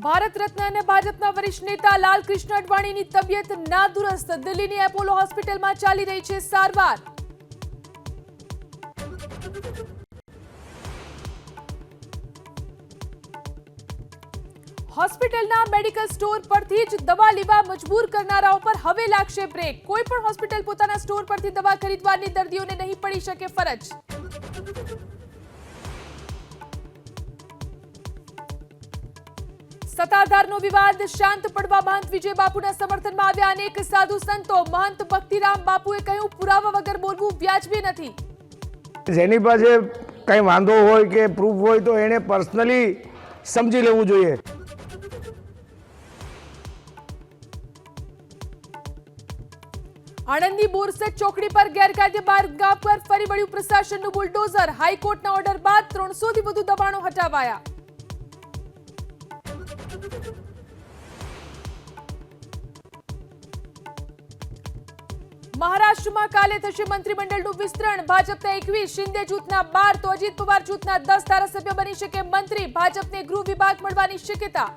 ભારત રત્ન અને ભાજપના વરિષ્ઠ નેતા લાલકૃષ્ણ અડવાણીની તબિયત નાદુરસ્ત. દિલ્હીની એપોલો હોસ્પિટલમાં ચાલી રહી છે સારવાર. હોસ્પિટલના મેડિકલ સ્ટોર પરથી જ દવા લેવા મજબૂર કરનારાઓ પર હવે લાગશે બ્રેક. કોઈ પણ હોસ્પિટલ પોતાના સ્ટોર પરથી દવા ખરીદવાની દર્દીઓને નહીં પડી શકે ફરજ. સત્તાધારનો વિવાદ શાંત પડવા મહંત વિજય બાપુના સમર્થનમાં આવ્યા અનેક સાધુ સંતો. મહંત ભક્તિરામ બાપુએ કહ્યું, પુરાવા વગર બોલવું વ્યાજબી નથી. જેની પાસે કઈ વાંધો હોય કે પ્રૂફ હોય તો એને પર્સનલી સમજી લેવું જોઈએ. આણંદની બોરસદ ચોકડી પર ગેરકાયદે બાંધકામ પર ફરી વળ્યું પ્રશાસનનું બુલડોઝર. હાઈકોર્ટના ઓર્ડર બાદ 300 થી વધુ દબાણો હટાવાયા. મહારાષ્ટ્રમાં કાલે થશે મંત્રીમંડળનું વિસ્તરણ. ભાજપના 21, શિંદે જૂથના 12 તો અજીત પવાર જૂથના 10 ધારાસભ્યો બની શકે મંત્રી. ભાજપને ગૃહ વિભાગ મળવાની શક્યતા.